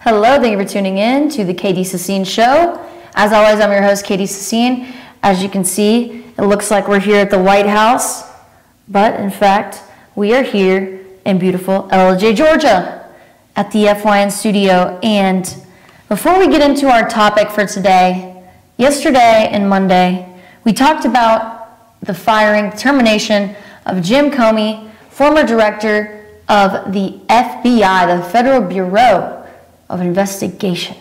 Hello, thank you for tuning in to the Katie Sassine Show. As always, I'm your host, Katie Sassine. As you can see, it looks like we're here at the White House, but in fact, we are here in beautiful LJ, Georgia at the FYN studio. And before we get into our topic for today, yesterday and Monday, we talked about the firing, termination of Jim Comey, former director of the FBI, the Federal Bureau of Investigation,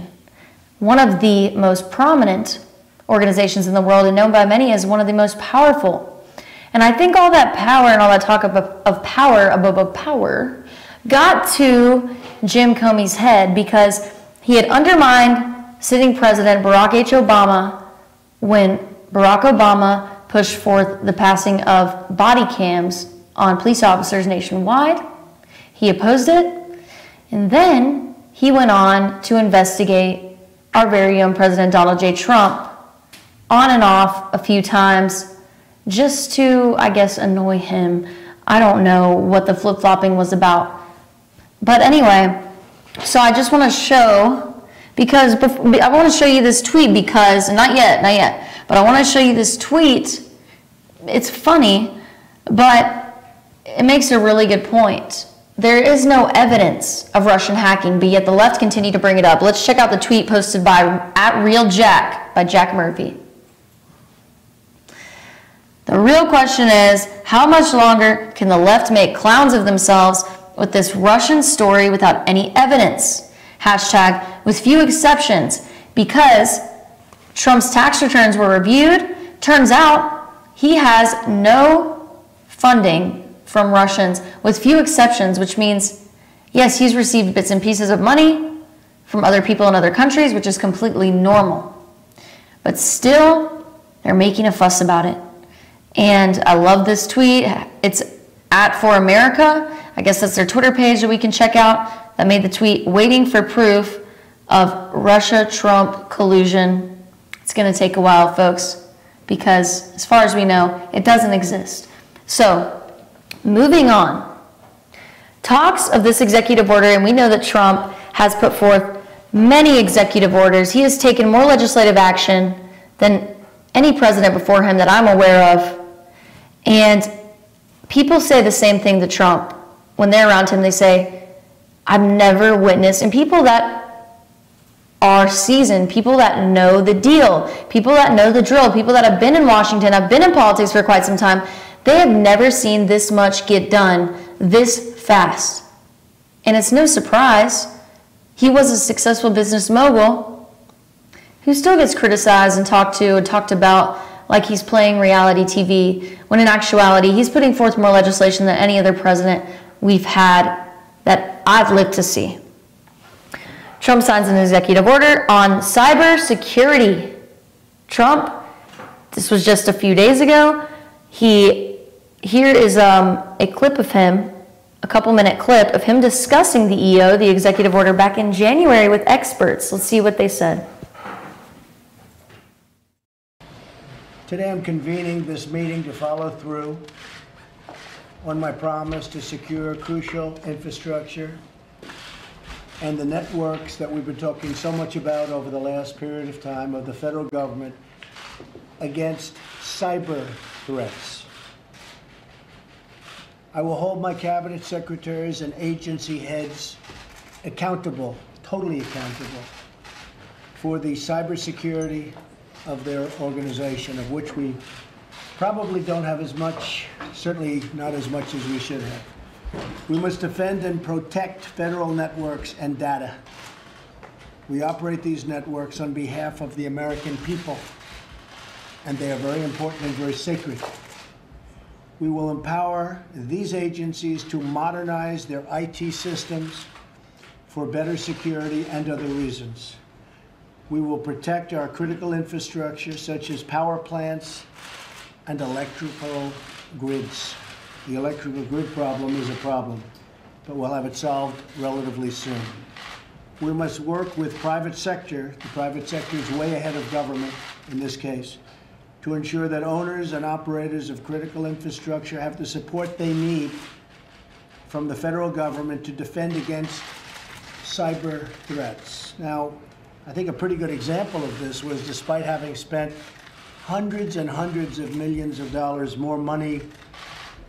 one of the most prominent organizations in the world and known by many as one of the most powerful. And I think all that power and all that talk of power above power got to Jim Comey's head because he had undermined sitting President Barack H. Obama when Barack Obama pushed forth the passing of body cams on police officers nationwide. He opposed it, and then he went on to investigate our very own President Donald J. Trump on and off a few times just to, I guess, annoy him. I don't know what the flip-flopping was about. But anyway, so I just want to show, because I want to show you this tweet because, not yet, but I want to show you this tweet. It's funny, but it makes a really good point. There is no evidence of Russian hacking, but yet the left continue to bring it up. Let's check out the tweet posted by @RealJack by Jack Murphy. The real question is, how much longer can the left make clowns of themselves with this Russian story without any evidence? Hashtag with few exceptions, because Trump's tax returns were reviewed. Turns out he has no funding from Russians, with few exceptions, which means, yes, he's received bits and pieces of money from other people in other countries, which is completely normal. But still, they're making a fuss about it. And I love this tweet. It's @ForAmerica. I guess that's their Twitter page that we can check out, that made the tweet, waiting for proof of Russia-Trump collusion. It's going to take a while, folks, because as far as we know, it doesn't exist. So, moving on. Talks of this executive order, and we know that Trump has put forth many executive orders. He has taken more legislative action than any president before him that I'm aware of. And people say the same thing to Trump. When they're around him, they say, I've never witnessed, and people that are seasoned, people that know the deal, people that know the drill, people that have been in Washington, have been in politics for quite some time, they have never seen this much get done this fast. And it's no surprise. He was a successful business mogul who still gets criticized and talked about like he's playing reality TV, when in actuality, he's putting forth more legislation than any other president we've had that I've lived to see. Trump signs an executive order on cybersecurity. Trump, this was just a few days ago. Here is a clip of him, a couple-minute clip of him discussing the EO, the executive order, back in January with experts. Let's see what they said. Today I'm convening this meeting to follow through on my promise to secure crucial infrastructure and the networks that we've been talking so much about over the last period of time of the federal government against cyber threats. I will hold my cabinet secretaries and agency heads accountable, totally accountable, for the cybersecurity of their organization, of which we probably don't have as much, certainly not as much as we should have. We must defend and protect federal networks and data. We operate these networks on behalf of the American people, and they are very important and very sacred. We will empower these agencies to modernize their IT systems for better security and other reasons. We will protect our critical infrastructure, such as power plants and electrical grids. The electrical grid problem is a problem, but we'll have it solved relatively soon. We must work with private sector. The private sector is way ahead of government in this case, to ensure that owners and operators of critical infrastructure have the support they need from the federal government to defend against cyber threats. Now, I think a pretty good example of this was, despite having spent hundreds and hundreds of millions of dollars more money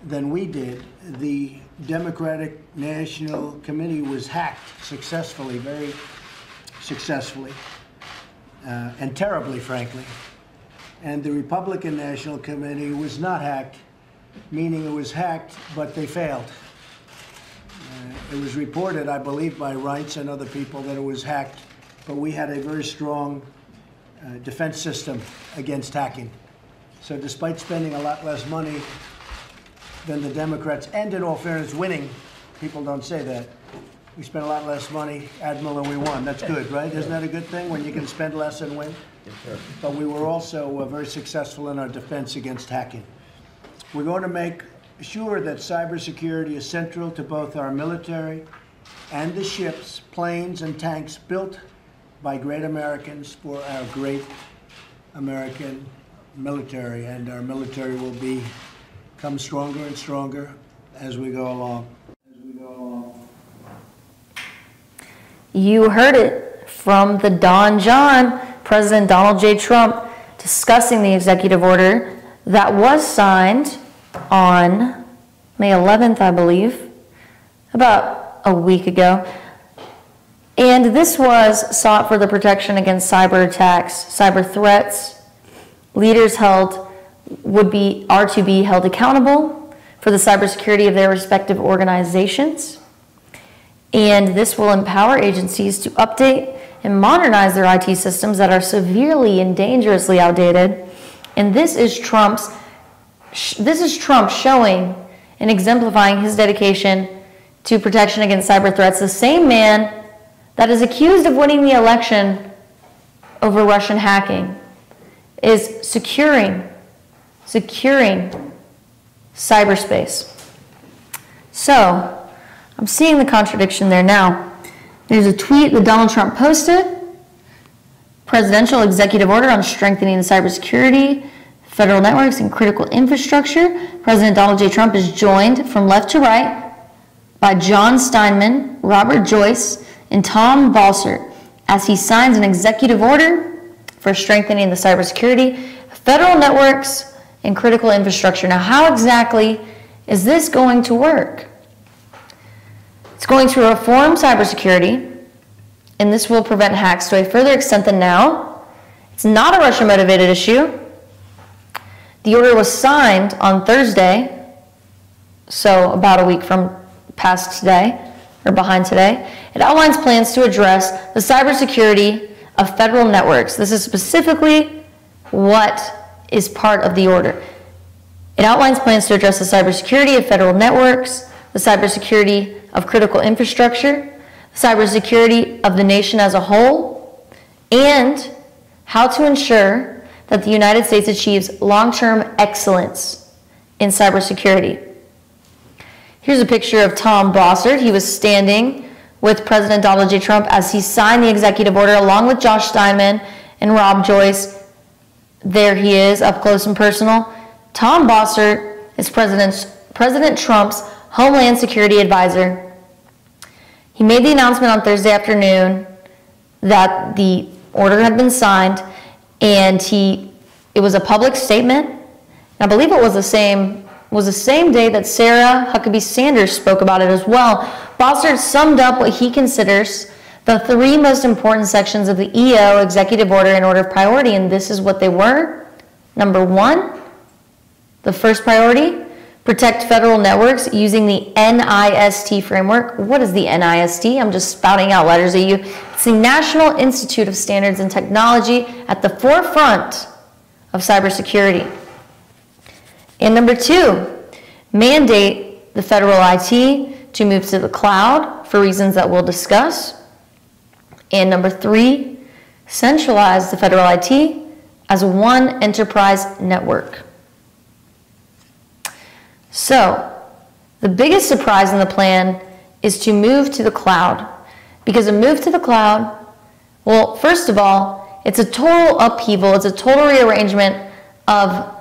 than we did, the Democratic National Committee was hacked successfully, very successfully, and terribly, frankly. And the Republican National Committee was not hacked, meaning it was hacked, but they failed. It was reported, I believe, by Reitz and other people that it was hacked, but we had a very strong defense system against hacking. So despite spending a lot less money than the Democrats, and in all fairness, winning, people don't say that. We spent a lot less money, Admiral, and we won. That's good, right? Isn't that a good thing when you can spend less and win? But we were also very successful in our defense against hacking. We're going to make sure that cybersecurity is central to both our military and the ships, planes, and tanks built by great Americans for our great American military. And our military will become stronger and stronger as we go along. You heard it from the Don John, President Donald J. Trump, discussing the executive order that was signed on May 11th, I believe, about a week ago. And this was sought for the protection against cyber attacks, cyber threats. Leaders are to be held accountable for the cybersecurity of their respective organizations. And this will empower agencies to update and modernize their IT systems that are severely and dangerously outdated. And this is Trump showing and exemplifying his dedication to protection against cyber threats. The same man that is accused of winning the election over Russian hacking is securing cyberspace. So, I'm seeing the contradiction there now. There's a tweet that Donald Trump posted, presidential executive order on strengthening the cybersecurity, federal networks, and critical infrastructure. President Donald J. Trump is joined from left to right by John Steinman, Robert Joyce, and Tom Bossert as he signs an executive order for strengthening the cybersecurity, federal networks, and critical infrastructure. Now, how exactly is this going to work? It's going to reform cybersecurity, and this will prevent hacks to a further extent than now. It's not a Russia-motivated issue. The order was signed on Thursday, so about a week from past today, or behind today. It outlines plans to address the cybersecurity of federal networks. This is specifically what is part of the order. It outlines plans to address the cybersecurity of federal networks, the cybersecurity of critical infrastructure, the cybersecurity of the nation as a whole, and how to ensure that the United States achieves long-term excellence in cybersecurity. Here's a picture of Tom Bossert. He was standing with President Donald J. Trump as he signed the executive order, along with Josh Steinman and Rob Joyce. There he is, up close and personal. Tom Bossert is President Trump's Homeland Security Advisor. He made the announcement on Thursday afternoon that the order had been signed, and it was a public statement. And I believe it was the same day that Sarah Huckabee Sanders spoke about it as well. Bossert summed up what he considers the three most important sections of the EO executive order in order of priority, and this is what they were. Number one, the first priority, protect federal networks using the NIST framework. What is the NIST? I'm just spouting out letters at you. It's the National Institute of Standards and Technology, at the forefront of cybersecurity. And number two, mandate the federal IT to move to the cloud for reasons that we'll discuss. And number three, centralize the federal IT as one enterprise network. So, the biggest surprise in the plan is to move to the cloud. Because a move to the cloud, well, first of all, it's a total upheaval, it's a total rearrangement of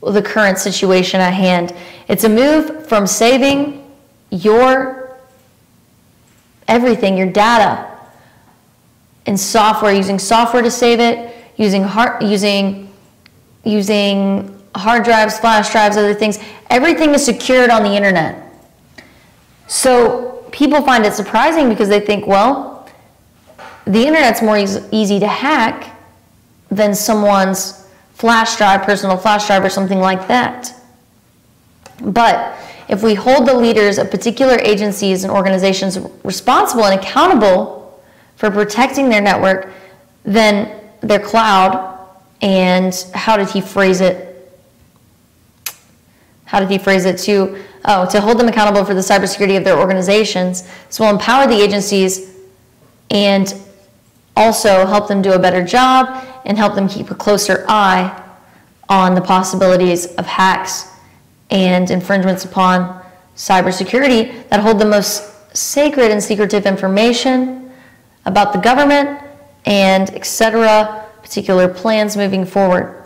the current situation at hand. It's a move from saving your everything, your data, in software, using software to save it, using hard drives, flash drives, other things. Everything is secured on the internet. So people find it surprising because they think, well, the internet's more easy to hack than someone's flash drive, personal flash drive, or something like that. But if we hold the leaders of particular agencies and organizations responsible and accountable for protecting their network, then their cloud, and how did he phrase it? To hold them accountable for the cybersecurity of their organizations. So we'll empower the agencies and also help them do a better job and help them keep a closer eye on the possibilities of hacks and infringements upon cybersecurity that hold the most sacred and secretive information about the government and etc., particular plans moving forward.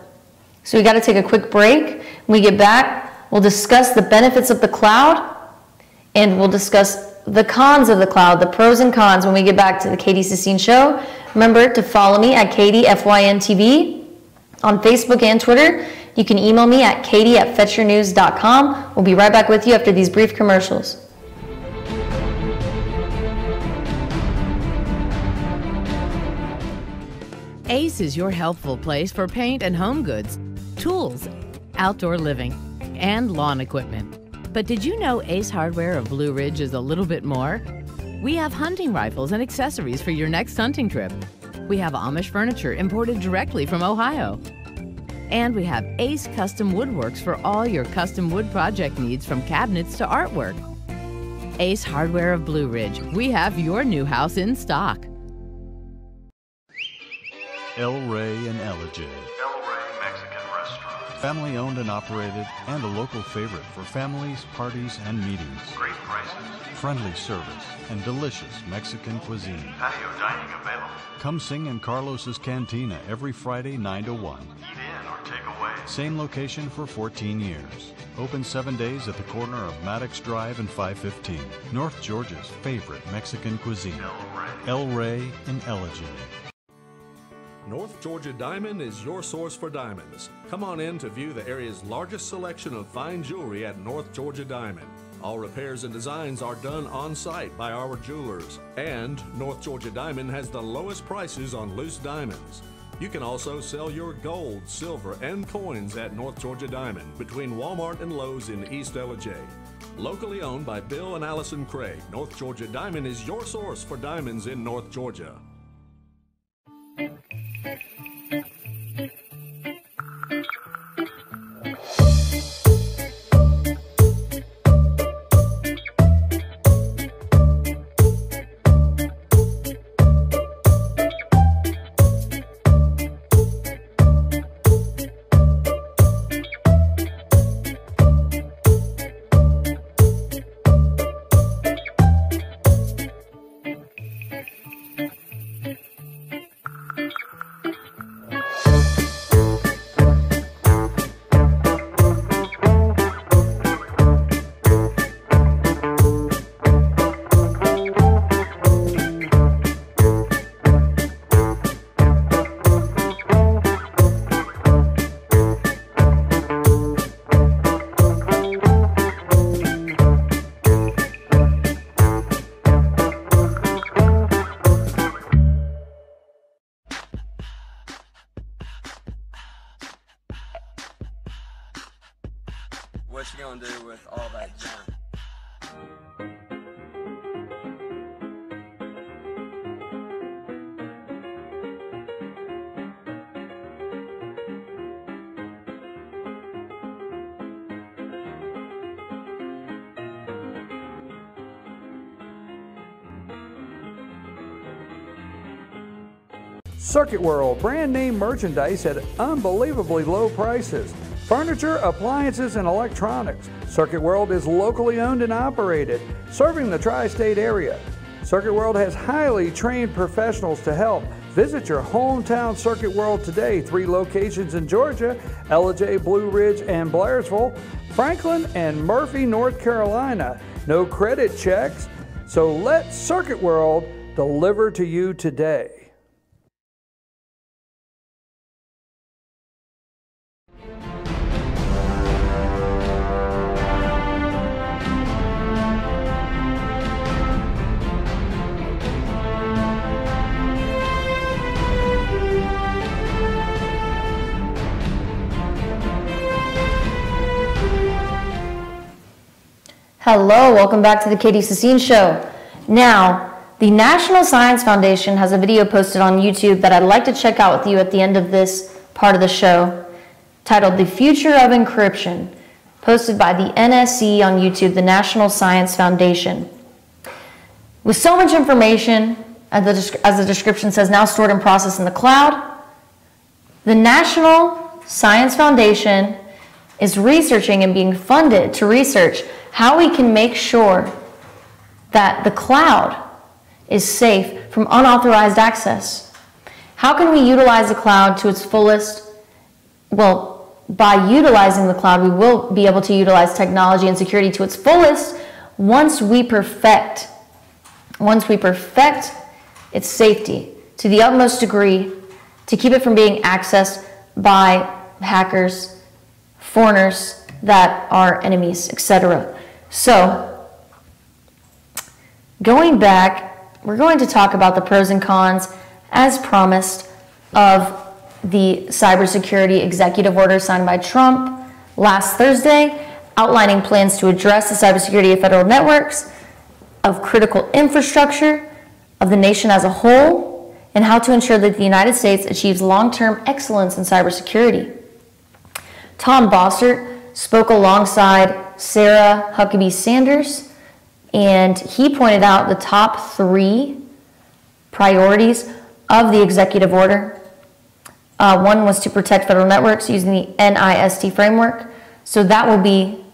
So we got to take a quick break. When we get back, we'll discuss the benefits of the cloud, and we'll discuss the cons of the cloud, the pros and cons, when we get back to the Katie Sistine Show. Remember to follow me at Katie FYNTV on Facebook and Twitter. You can email me at katie@fetchyournews.com. We'll be right back with you after these brief commercials. Ace is your helpful place for paint and home goods, tools, outdoor living, and lawn equipment. But did you know Ace Hardware of Blue Ridge is a little bit more? We have hunting rifles and accessories for your next hunting trip. We have Amish furniture imported directly from Ohio. And we have Ace Custom Woodworks for all your custom wood project needs, from cabinets to artwork. Ace Hardware of Blue Ridge. We have your new house in stock. El Rey and Ellijay. El Rey Mexican Restaurant. Family owned and operated, and a local favorite for families, parties, and meetings. Great prices. Friendly service and delicious Mexican cuisine. Patio dining available. Come sing in Carlos's Cantina every Friday 9 to 1. Eat in or take away. Same location for 14 years. Open 7 days at the corner of Maddox Drive and 515. North Georgia's favorite Mexican cuisine. El Rey and Ellijay. North Georgia Diamond is your source for diamonds. Come on in to view the area's largest selection of fine jewelry at North Georgia Diamond. All repairs and designs are done on site by our jewelers. And North Georgia Diamond has the lowest prices on loose diamonds. You can also sell your gold, silver, and coins at North Georgia Diamond between Walmart and Lowe's in East Ellijay. Locally owned by Bill and Allison Craig, North Georgia Diamond is your source for diamonds in North Georgia. What you gonna do with all that junk? Circuit World, brand name merchandise at unbelievably low prices. Furniture, appliances, and electronics. Circuit World is locally owned and operated, serving the tri-state area. Circuit World has highly trained professionals to help. Visit your hometown Circuit World today. 3 locations in Georgia: Ellijay, Blue Ridge, and Blairsville, Franklin, and Murphy, North Carolina. No credit checks. So let Circuit World deliver to you today. Hello, welcome back to the Katie Sassine Show. Now, the National Science Foundation has a video posted on YouTube that I'd like to check out with you at the end of this part of the show, titled The Future of Encryption, posted by the NSC on YouTube, the National Science Foundation. With so much information, as the description says, now stored and processed in the cloud, the National Science Foundation is researching and being funded to research how we can make sure that the cloud is safe from unauthorized access. How can we utilize the cloud to its fullest? Well, by utilizing the cloud, we will be able to utilize technology and security to its fullest once we perfect its safety to the utmost degree, to keep it from being accessed by hackers, foreigners that are enemies, etc. So, going back, we're going to talk about the pros and cons, as promised, of the cybersecurity executive order signed by Trump last Thursday, outlining plans to address the cybersecurity of federal networks, of critical infrastructure, of the nation as a whole, and how to ensure that the United States achieves long-term excellence in cybersecurity. Tom Bossert spoke alongside Sarah Huckabee Sanders, and he pointed out the top 3 priorities of the executive order. One was to protect federal networks using the NIST framework. So that will be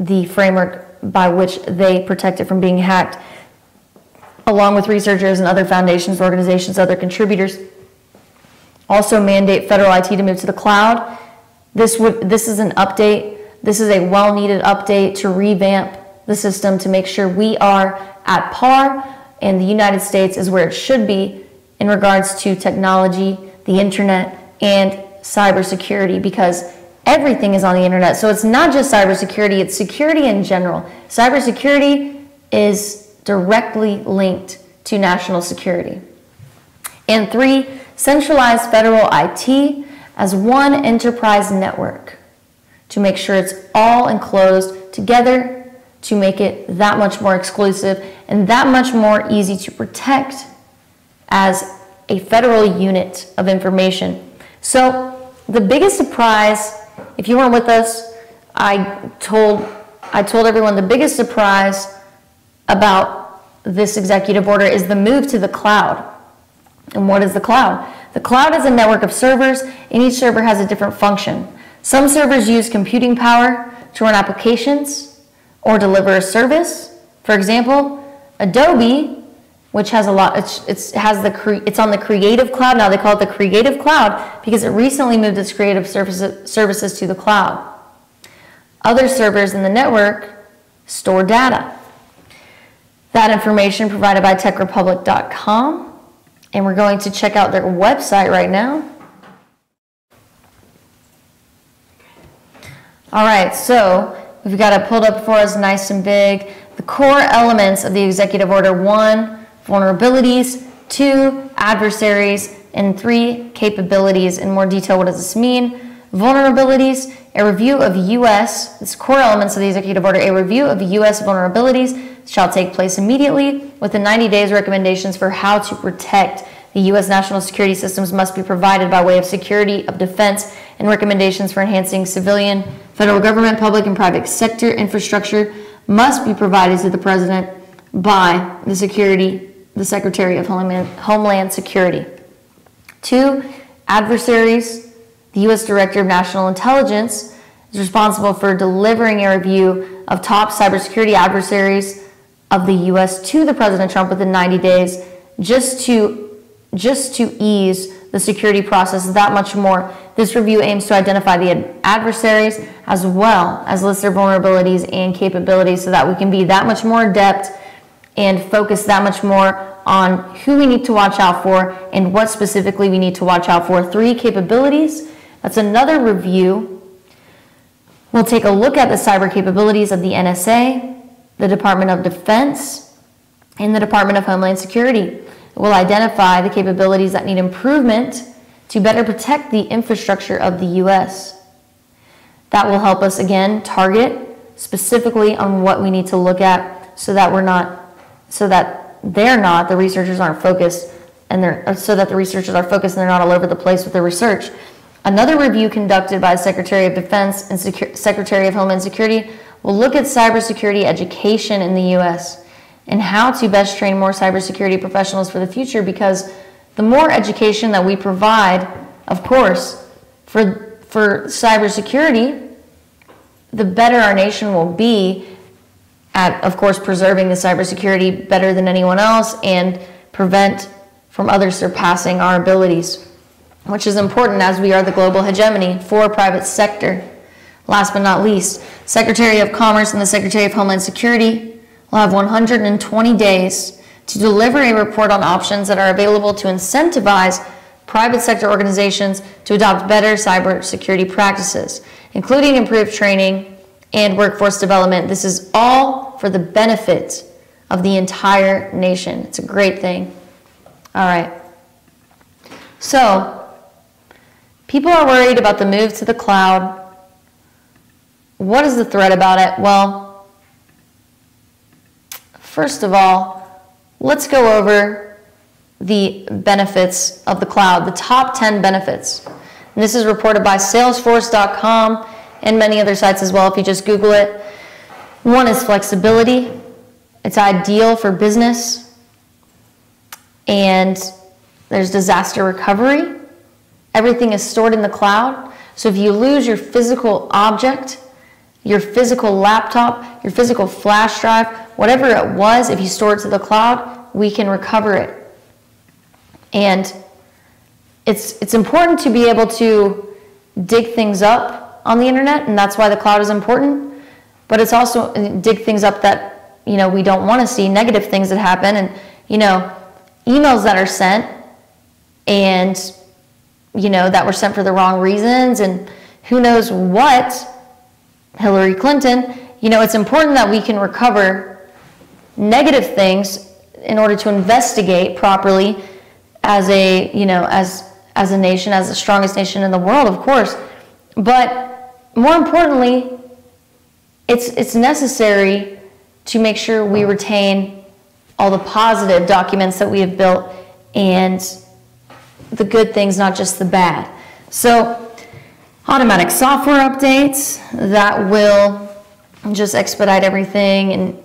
the framework by which they protect it from being hacked, along with researchers and other foundations, organizations, other contributors. Also mandate federal IT to move to the cloud. This is an update. This is a well-needed update to revamp the system to make sure we are at par and the United States is where it should be in regards to technology, the internet, and cybersecurity, because everything is on the internet. So it's not just cybersecurity, it's security in general. Cybersecurity is directly linked to national security. And 3, centralize federal IT as one enterprise network to make sure it's all enclosed together, to make it that much more exclusive and that much more easy to protect as a federal unit of information. So the biggest surprise, if you weren't with us, I told everyone the biggest surprise about this executive order is the move to the cloud. And what is the cloud? The cloud is a network of servers, and each server has a different function. Some servers use computing power to run applications or deliver a service. For example, Adobe, which has a lot, it's on the Creative Cloud. Now they call it the Creative Cloud because it recently moved its creative services to the cloud. Other servers in the network store data. That information provided by techrepublic.com, and we're going to check out their website right now. All right, so we've got it pulled up for us nice and big. The core elements of the executive order: 1, vulnerabilities; 2, adversaries; and 3, capabilities. In more detail, what does this mean? Vulnerabilities: a review of this core elements of the executive order, a review of U.S. vulnerabilities shall take place immediately. Within 90 days, recommendations for how to protect the U.S. national security systems must be provided by way of security of defense, and recommendations for enhancing civilian, federal government, public, and private sector infrastructure must be provided to the President by the Secretary of Homeland Security. 2, adversaries. The U.S. Director of National Intelligence is responsible for delivering a review of top cybersecurity adversaries of the U.S. to the President Trump within 90 days, just to ease the security process that much more. This review aims to identify the adversaries as well as list their vulnerabilities and capabilities so that we can be that much more adept and focus that much more on who we need to watch out for and what specifically we need to watch out for. 3 capabilities. That's another review. We'll take a look at the cyber capabilities of the NSA, the Department of Defense, and the Department of Homeland Security. We'll identify the capabilities that need improvement to better protect the infrastructure of the U.S. That will help us, again, target specifically on what we need to look at so that the researchers aren't focused, so that the researchers are focused and they're not all over the place with their research. Another review conducted by the Secretary of Defense and Secretary of Homeland Security will look at cybersecurity education in the U.S. and how to best train more cybersecurity professionals for the future, because the more education that we provide, of course, for cybersecurity, the better our nation will be at, of course, preserving the cybersecurity better than anyone else and prevent from others surpassing our abilities, which is important as we are the global hegemony for private sector. Last but not least, Secretary of Commerce and the Secretary of Homeland Security will have 120 days to deliver a report on options that are available to incentivize private sector organizations to adopt better cybersecurity practices, including improved training and workforce development. This is all for the benefit of the entire nation. It's a great thing. All right. So, people are worried about the move to the cloud. What is the threat about it? Well, first of all, let's go over the benefits of the cloud, the top 10 benefits. And this is reported by Salesforce.com and many other sites as well if you just Google it. One is flexibility. It's ideal for business. And there's disaster recovery. Everything is stored in the cloud. So if you lose your physical object, your physical laptop, your physical flash drive, whatever it was, if you store it to the cloud, we can recover it. And it's important to be able to dig things up on the internet, and that's why the cloud is important. But it's also dig things up that, we don't want to see, negative things that happen, and, emails that are sent and, that were sent for the wrong reasons, and who knows what, Hillary Clinton. It's important that we can recover negative things in order to investigate properly as a, as a nation, as the strongest nation in the world, of course. But more importantly, it's necessary to make sure we retain all the positive documents that we have built and the good things, not just the bad. So, automatic software updates that will just expedite everything and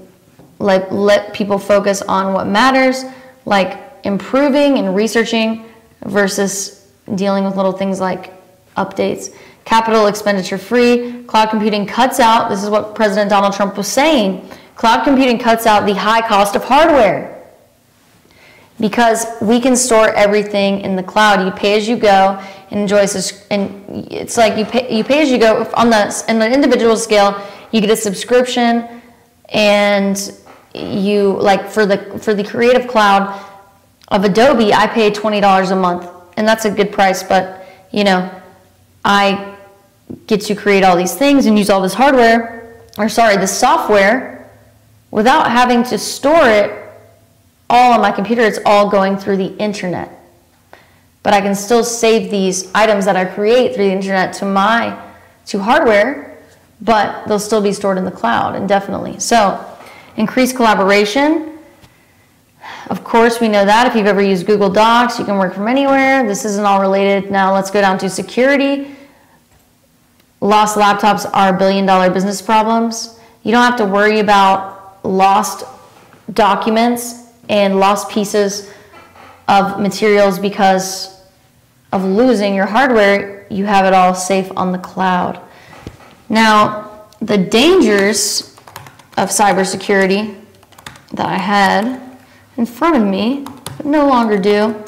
let people focus on what matters, like improving and researching versus dealing with little things like updates. Capital expenditure free. Cloud computing cuts out, this is what President Donald Trump was saying, cloud computing cuts out the high cost of hardware because we can store everything in the cloud. You pay as you go and enjoy this, and it's like you pay as you go on an individual scale. You get a subscription, and you for the Creative Cloud of Adobe, I pay $20 a month, and that's a good price. But I get to create all these things and use all this this software, without having to store it all on my computer. It's all going through the internet. But I can still save these items that I create through the internet to hardware, but they'll still be stored in the cloud indefinitely. So, increased collaboration. Of course, we know that. If you've ever used Google Docs, you can work from anywhere. This isn't all related. Now let's go down to security. Lost laptops are billion-dollar business problems. You don't have to worry about lost documents and lost pieces of materials because of losing your hardware. You have it all safe on the cloud. Now, the dangers of cybersecurity that I had in front of me, but no longer do.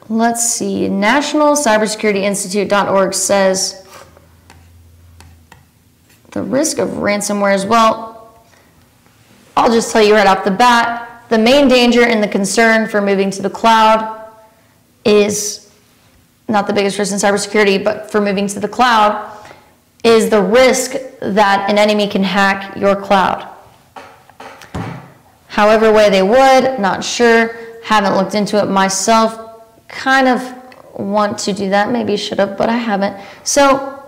Let's see, NationalCybersecurityInstitute.org says the risk of ransomware as well, I'll just tell you right off the bat, the main danger and the concern for moving to the cloud is not the biggest risk in cybersecurity, but for moving to the cloud is the risk that an enemy can hack your cloud. However way they would, not sure, haven't looked into it myself, kind of want to do that, maybe should have, but I haven't. So,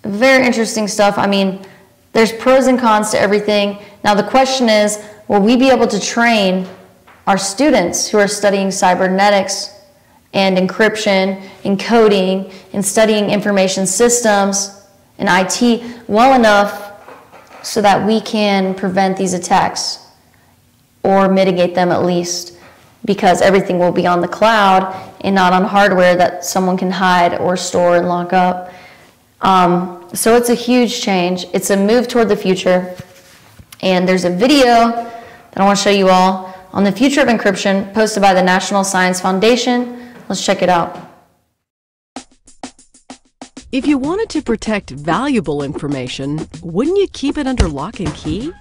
very interesting stuff. I mean, there's pros and cons to everything. Now the question is, will we be able to train our students who are studying cybernetics and encryption and coding and studying information systems and IT well enough so that we can prevent these attacks or mitigate them at least, because everything will be on the cloud and not on hardware that someone can hide or store and lock up. So it's a huge change. It's a move toward the future. And there's a video that I want to show you all on the future of encryption posted by the National Science Foundation. Let's check it out. If you wanted to protect valuable information, wouldn't you keep it under lock and key?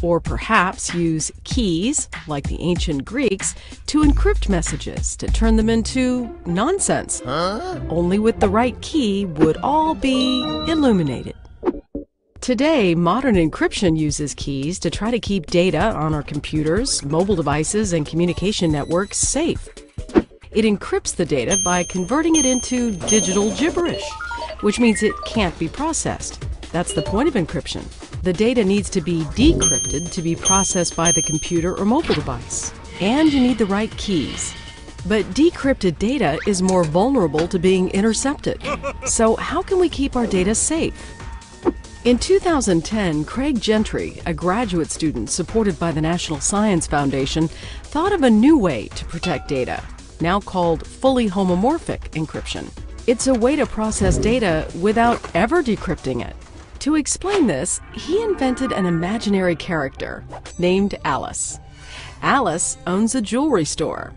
Or perhaps use keys, like the ancient Greeks, to encrypt messages, to turn them into nonsense. Only with the right key would all be illuminated. Today, modern encryption uses keys to try to keep data on our computers, mobile devices, and communication networks safe. It encrypts the data by converting it into digital gibberish, which means it can't be processed. That's the point of encryption. The data needs to be decrypted to be processed by the computer or mobile device. And you need the right keys. But decrypted data is more vulnerable to being intercepted. So how can we keep our data safe? In 2010, Craig Gentry, a graduate student supported by the National Science Foundation, thought of a new way to protect data, now called fully homomorphic encryption. It's a way to process data without ever decrypting it. To explain this, he invented an imaginary character named Alice. Alice owns a jewelry store,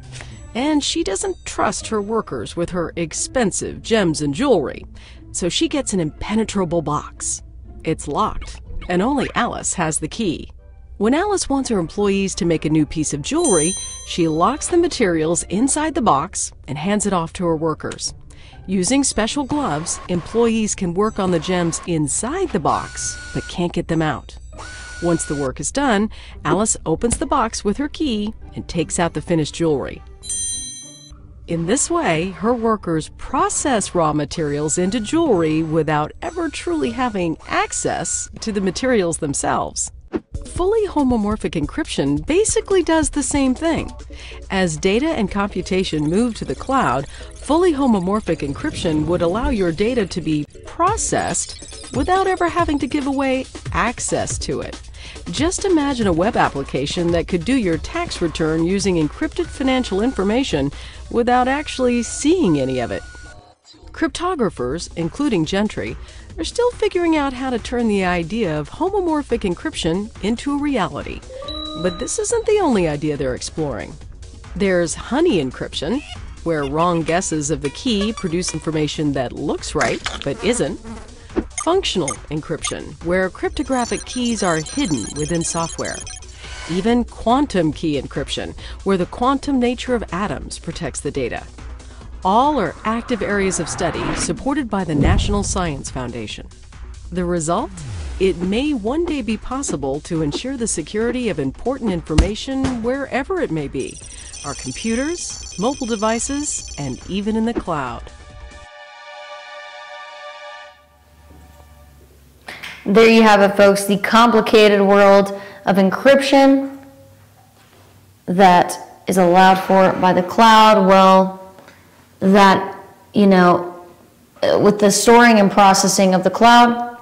and she doesn't trust her workers with her expensive gems and jewelry, so she gets an impenetrable box. It's locked, and only Alice has the key. When Alice wants her employees to make a new piece of jewelry, she locks the materials inside the box and hands it off to her workers. Using special gloves, employees can work on the gems inside the box, but can't get them out. Once the work is done, Alice opens the box with her key and takes out the finished jewelry. In this way, her workers process raw materials into jewelry without ever truly having access to the materials themselves. Fully homomorphic encryption basically does the same thing. As data and computation move to the cloud, fully homomorphic encryption would allow your data to be processed without ever having to give away access to it. Just imagine a web application that could do your tax return using encrypted financial information without actually seeing any of it. Cryptographers, including Gentry, are still figuring out how to turn the idea of homomorphic encryption into a reality. But this isn't the only idea they're exploring. There's honey encryption, where wrong guesses of the key produce information that looks right but isn't. Functional encryption, where cryptographic keys are hidden within software. Even quantum key encryption, where the quantum nature of atoms protects the data. All are active areas of study supported by the National Science Foundation. The result? It may one day be possible to ensure the security of important information wherever it may be, our computers, mobile devices, and even in the cloud. There you have it, folks, the complicated world of encryption that is allowed for by the cloud. Well, that, with the storing and processing of the cloud,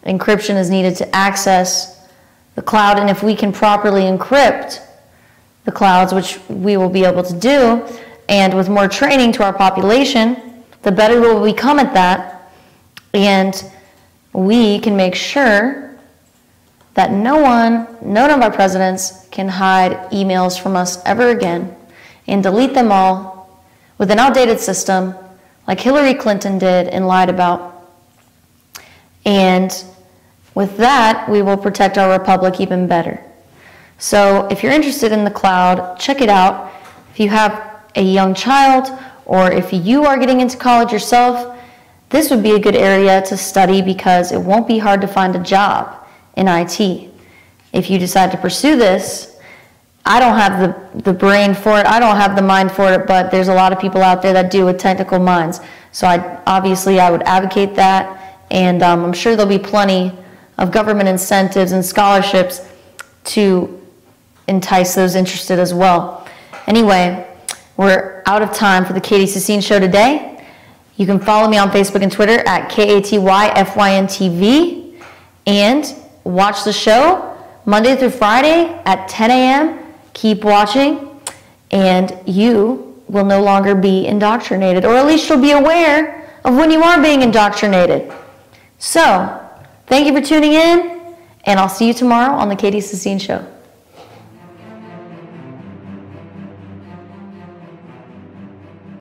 encryption is needed to access the cloud. And if we can properly encrypt the clouds, which we will be able to do, and with more training to our population, the better we'll become at that. And we can make sure that none of our presidents can hide emails from us ever again and delete them all with an outdated system like Hillary Clinton did and lied about. And with that, we will protect our republic even better. So if you're interested in the cloud, check it out. If you have a young child, or if you are getting into college yourself, this would be a good area to study because it won't be hard to find a job in IT. If you decide to pursue this, I don't have the brain for it, I don't have the mind for it, but there's a lot of people out there that do with technical minds. So I would advocate that, and I'm sure there'll be plenty of government incentives and scholarships to entice those interested as well. Anyway, we're out of time for the Katie Sassine Show today. You can follow me on Facebook and Twitter at KATYFYNTV, and watch the show Monday through Friday at 10 a.m. Keep watching, and you will no longer be indoctrinated, or at least you'll be aware of when you are being indoctrinated. So, thank you for tuning in, and I'll see you tomorrow on the Katie Sassine Show.